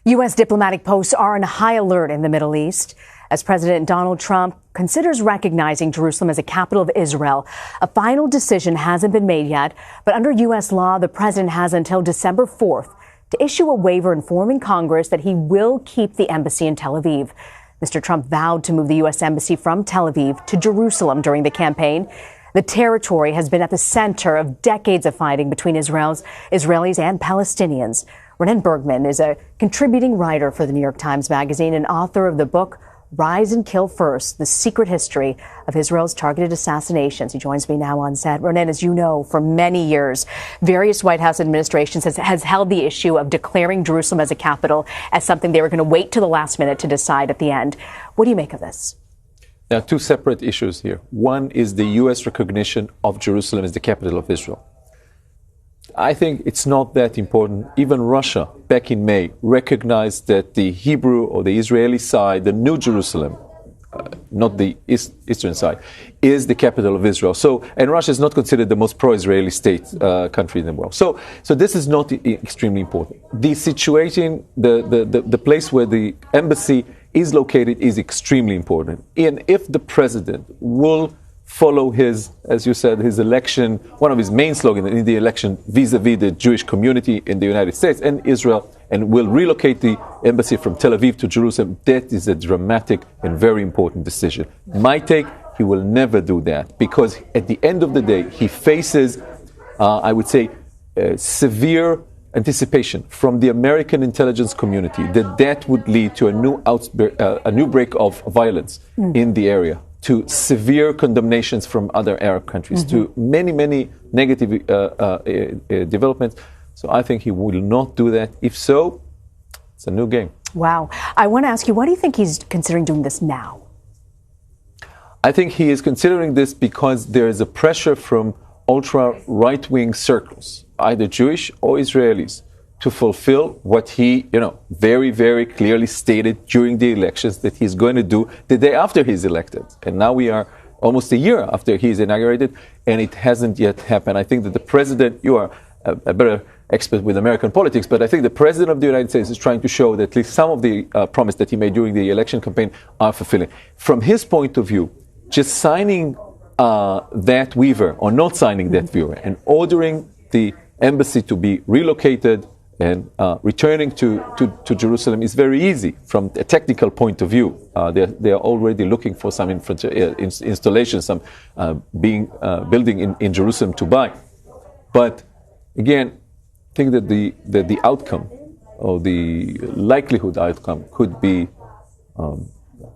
U.S. diplomatic posts are on high alert in the Middle East as President Donald Trump considers recognizing Jerusalem as a capital of Israel. A final decision hasn't been made yet, but under U.S. law, the president has until December 4th to issue a waiver informing Congress that he will keep the embassy in Tel Aviv. Mr. Trump vowed to move the U.S. embassy from Tel Aviv to Jerusalem during the campaign. The territory has been at the center of decades of fighting between Israelis and Palestinians. Renan Bergman is a contributing writer for the New York Times Magazine and author of the book Rise and Kill First, The Secret History of Israel's Targeted Assassinations. He joins me now on set. Renan, as you know, for many years, various White House administrations has held the issue of declaring Jerusalem as a capital as something they were going to wait to the last minute to decide at the end. What do you make of this? There are two separate issues here. One is the U.S. recognition of Jerusalem as the capital of Israel. I think it's not that important. Even Russia, back in May, recognized that the Hebrew or the Israeli side, the New Jerusalem, not the eastern side, is the capital of Israel. So, and Russia is not considered the most pro-Israeli state country in the world. So this is not extremely important. The situation, the place where the embassy is located is extremely important. And if the president will follow his, as you said, his election, one of his main slogans in the election vis-a-vis the Jewish community in the United States and Israel, and will relocate the embassy from Tel Aviv to Jerusalem, that is a dramatic and very important decision. My take, he will never do that, because at the end of the day, he faces, I would say, severe anticipation from the American intelligence community that would lead to a new break of violence in the area, to severe condemnations from other Arab countries, to many, many negative developments. So I think he will not do that. If so, it's a new game. Wow. I want to ask you, why do you think he's considering doing this now? I think he is considering this because there is a pressure from ultra-right-wing circles, either Jewish or Israelis, to fulfill what he, very, very clearly stated during the elections that he's going to do the day after he's elected. And now we are almost a year after he's inaugurated, and it hasn't yet happened. I think that the president, you are a better expert with American politics, but I think the president of the United States is trying to show that at least some of the promise that he made during the election campaign are fulfilling. From his point of view, just signing that waiver, or not signing that waiver, and ordering the embassy to be relocated and returning to Jerusalem is very easy from a technical point of view. They are already looking for some installations, some building in Jerusalem to buy. But again, I think that the outcome, or the likelihood outcome, could be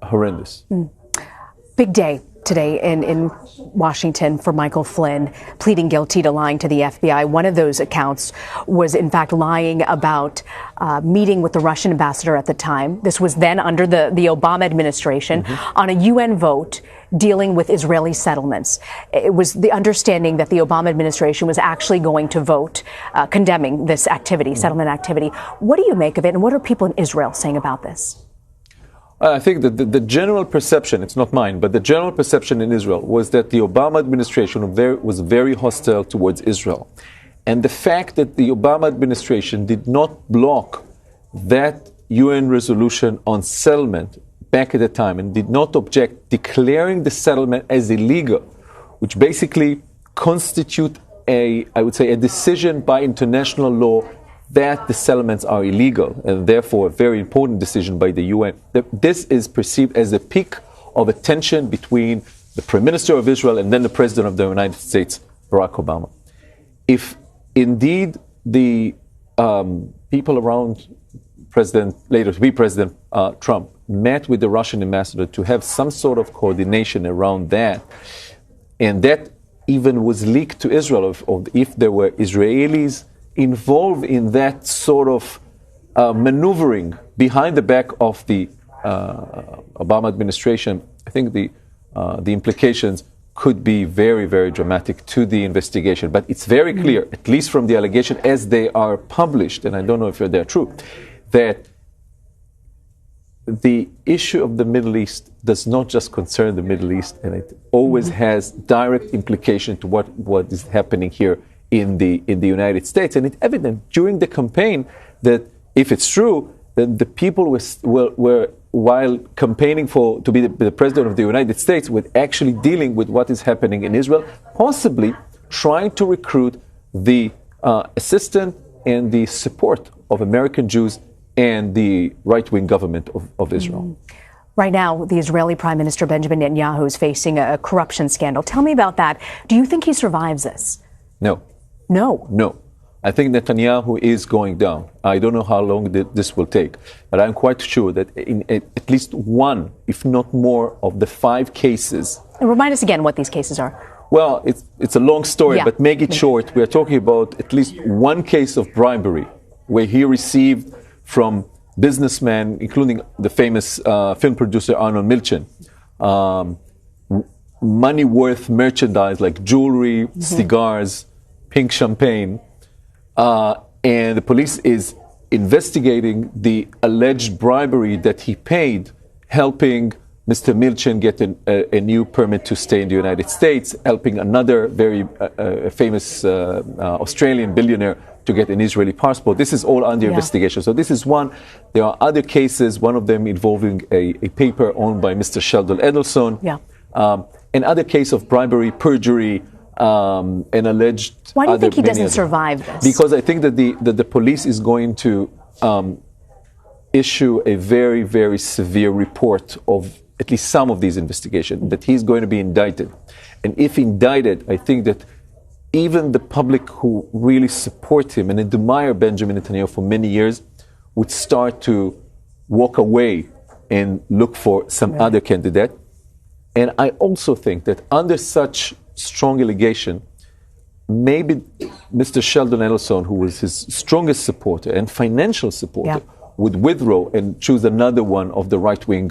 horrendous. Big day today in Washington for Michael Flynn, pleading guilty to lying to the FBI. One of those accounts was, in fact, lying about meeting with the Russian ambassador at the time. This was then under the Obama administration on a UN vote dealing with Israeli settlements. It was the understanding that the Obama administration was actually going to vote condemning this activity, settlement activity. What do you make of it, and what are people in Israel saying about this? I think that the general perception, it's not mine, but the general perception in Israel was that the Obama administration was very hostile towards Israel. And the fact that the Obama administration did not block that UN resolution on settlement back at the time and did not object, declaring the settlement as illegal, which basically constitute a decision by international law that the settlements are illegal, and therefore a very important decision by the UN. This is perceived as a peak of a tension between the Prime Minister of Israel and then the President of the United States, Barack Obama. If indeed the people around later to be President Trump, met with the Russian ambassador to have some sort of coordination around that, and that even was leaked to Israel, if there were Israelis involved in that sort of maneuvering behind the back of the Obama administration, I think the implications could be very, very dramatic to the investigation. But it's very clear, at least from the allegation as they are published, and I don't know if they're true, that the issue of the Middle East does not just concern the Middle East, and it always has direct implication to what is happening here in the United States. And it's evident during the campaign that if it's true, the people were while campaigning to be the president of the United States, were actually dealing with what is happening in Israel, possibly trying to recruit the assistance and the support of American Jews and the right-wing government of Israel. Right now, the Israeli Prime Minister Benjamin Netanyahu is facing a corruption scandal. Tell me about that. Do you think he survives this? No. No? No. I think Netanyahu is going down. I don't know how long this will take, but I'm quite sure that in at least one, if not more, of the 5 cases. And remind us again what these cases are. Well, it's a long story, Yeah. but make it short. We are talking about at least one case of bribery where he received from businessmen, including the famous film producer Arnon Milchan, money worth merchandise like jewelry, cigars, pink champagne. And the police is investigating the alleged bribery that he paid, helping Mr. Milchan get a new permit to stay in the United States, helping another very famous Australian billionaire to get an Israeli passport. This is all under investigation. So this is one. There are other cases, one of them involving a paper owned by Mr. Sheldon Adelson. Another case of bribery, perjury, and alleged. Why do you think he doesn't survive this? Because I think that the police is going to issue a very, very severe report of at least some of these investigations, that he's going to be indicted. And if indicted, I think that even the public who really support him and admire Benjamin Netanyahu for many years would start to walk away and look for some other candidate. And I also think that under such strong allegation, maybe Mr. Sheldon Adelson, who was his strongest supporter and financial supporter, would withdraw and choose another one of the right-wing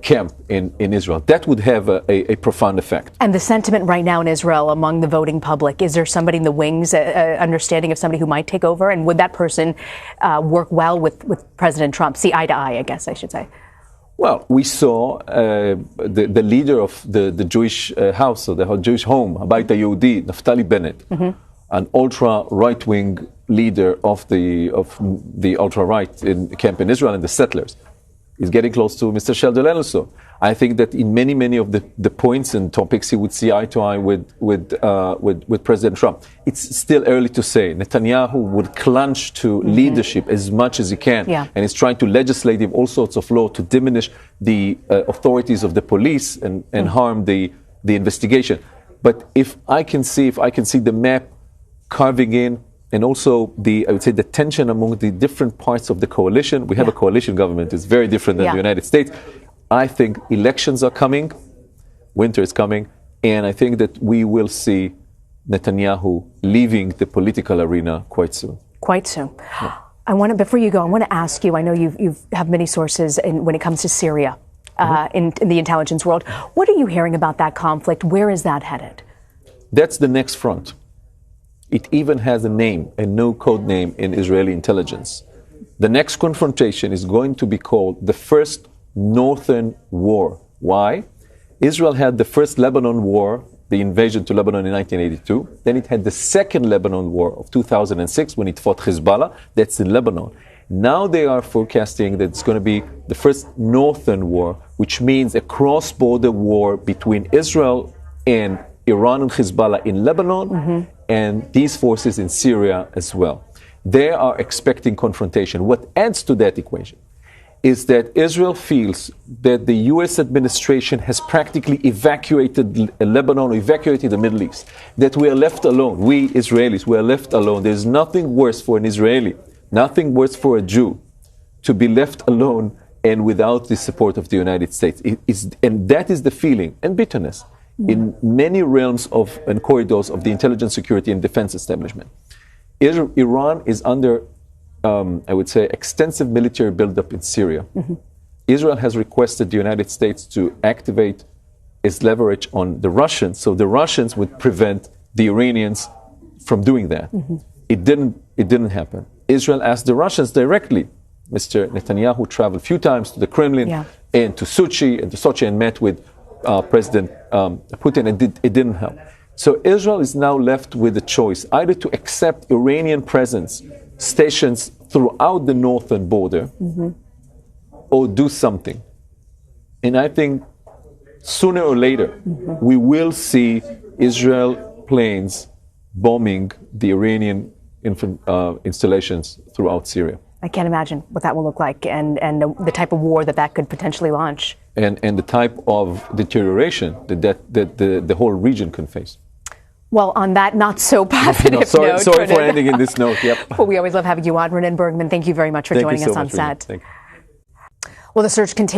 camp in Israel. That would have a profound effect. And the sentiment right now in Israel among the voting public, is there somebody in the wings, understanding of somebody who might take over? And would that person work well with President Trump? See eye to eye, I guess I should say. Well, we saw the leader of the Jewish house, or the Jewish home, Habayit HaYehudi, Naftali Bennett, an ultra right-wing leader of the ultra-right camp in Israel and the settlers, is getting close to Mr. Sheldon Adelson. I think that in many of the points and topics he would see eye to eye with President Trump. It's still early to say. Netanyahu would clutch to leadership as much as he can, and is trying to legislate all sorts of law to diminish the authorities of the police and harm the investigation. But if I can see the map carving in, and also I would say the tension among the different parts of the coalition. We have a coalition government. It's very different than the United States. I think elections are coming. Winter is coming. And I think that we will see Netanyahu leaving the political arena quite soon. Quite soon. Yeah. Before you go, I want to ask you, I know you have many sources when it comes to Syria in the intelligence world. What are you hearing about that conflict? Where is that headed? That's the next front. It even has a name, a no code name in Israeli intelligence. The next confrontation is going to be called the First Northern War. Why? Israel had the first Lebanon war, the invasion to Lebanon in 1982. Then it had the second Lebanon war of 2006 when it fought Hezbollah. That's in Lebanon. Now they are forecasting that it's going to be the first Northern War, which means a cross-border war between Israel and Iran and Hezbollah in Lebanon, and these forces in Syria as well. They are expecting confrontation. What adds to that equation is that Israel feels that the U.S. administration has practically evacuated Lebanon, evacuated the Middle East, that we are left alone. We Israelis, we are left alone. There's nothing worse for an Israeli, nothing worse for a Jew to be left alone and without the support of the United States. And that is the feeling and bitterness in many realms and corridors of the intelligence, security, and defense establishment. Iran is under, I would say, extensive military buildup in Syria. Israel has requested the United States to activate its leverage on the Russians, so the Russians would prevent the Iranians from doing that. It didn't happen. Israel asked the Russians directly. Mr. Netanyahu traveled a few times to the Kremlin and to Sochi and met with President Putin, and it didn't help. So Israel is now left with a choice, either to accept Iranian presence, stations throughout the northern border or do something. And I think sooner or later, we will see Israel planes bombing the Iranian installations throughout Syria. I can't imagine what that will look like and the type of war that could potentially launch. And the type of deterioration that the whole region can face. Well, on that not so positive note. Sorry for ending in this note. Yep. Well, we always love having you on, Ronen Bergman. Thank you very much for joining us on set. Thank you. Well, the search continues.